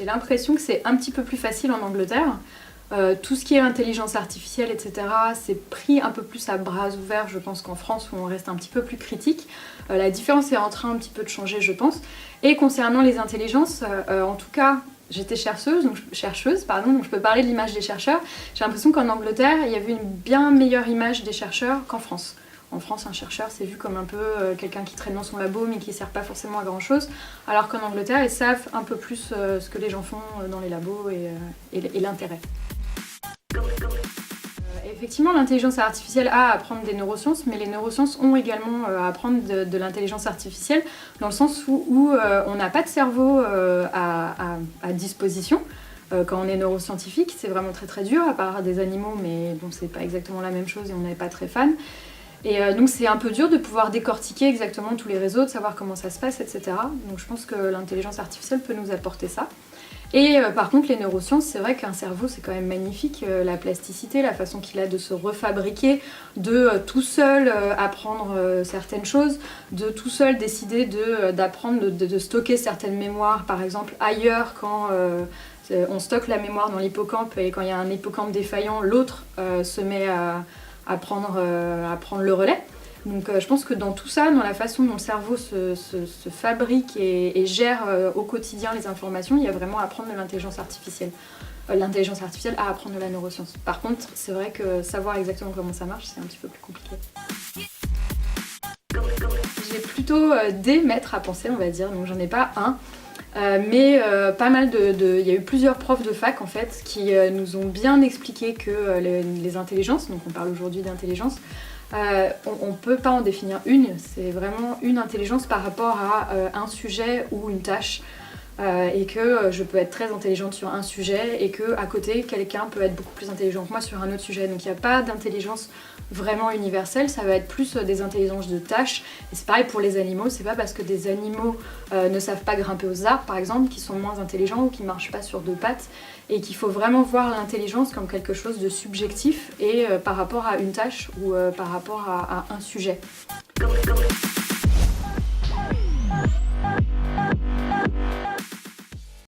J'ai l'impression que c'est un petit peu plus facile en Angleterre. Tout ce qui est intelligence artificielle, etc., c'est pris un peu plus à bras ouverts, je pense, qu'en France, où on reste un petit peu plus critique. La différence est en train un petit peu de changer, je pense. Et concernant les intelligences, en tout cas, j'étais chercheuse, donc je peux parler de l'image des chercheurs. J'ai l'impression qu'en Angleterre, il y avait une bien meilleure image des chercheurs qu'en France. En France, un chercheur, c'est vu comme un peu quelqu'un qui traîne dans son labo, mais qui ne sert pas forcément à grand-chose. Alors qu'en Angleterre, ils savent un peu plus ce que les gens font dans les labos et l'intérêt. Effectivement, l'intelligence artificielle a à apprendre des neurosciences, mais les neurosciences ont également à apprendre de l'intelligence artificielle, dans le sens où on n'a pas de cerveau à disposition. Quand on est neuroscientifique, c'est vraiment très très dur, à part des animaux, mais bon, c'est pas exactement la même chose et on n'est pas très fan. Et donc c'est un peu dur de pouvoir décortiquer exactement tous les réseaux, de savoir comment ça se passe, etc. Donc je pense que l'intelligence artificielle peut nous apporter ça. Et par contre les neurosciences, c'est vrai qu'un cerveau c'est quand même magnifique, la plasticité, la façon qu'il a de se refabriquer, de tout seul apprendre certaines choses, de tout seul décider d'apprendre, de stocker certaines mémoires par exemple ailleurs quand on stocke la mémoire dans l'hippocampe et quand il y a un hippocampe défaillant, l'autre se met à prendre le relais. Donc je pense que dans tout ça, dans la façon dont le cerveau se fabrique et gère au quotidien les informations, il y a vraiment à apprendre de l'intelligence artificielle. L'intelligence artificielle à apprendre de la neuroscience. Par contre, c'est vrai que savoir exactement comment ça marche, c'est un petit peu plus compliqué. J'ai plutôt des maîtres à penser, on va dire, donc j'en ai pas un. Mais pas mal il y a eu plusieurs profs de fac en fait qui nous ont bien expliqué que les intelligences, donc on parle aujourd'hui d'intelligence, on ne peut pas en définir une, c'est vraiment une intelligence par rapport à un sujet ou une tâche. Et que je peux être très intelligente sur un sujet et que à côté quelqu'un peut être beaucoup plus intelligent que moi sur un autre sujet. Donc il n'y a pas d'intelligence vraiment universelle, ça va être plus des intelligences de tâches. Et c'est pareil pour les animaux, c'est pas parce que des animaux ne savent pas grimper aux arbres par exemple qu'ils sont moins intelligents ou qu'ils marchent pas sur deux pattes, et qu'il faut vraiment voir l'intelligence comme quelque chose de subjectif et par rapport à une tâche ou par rapport à un sujet.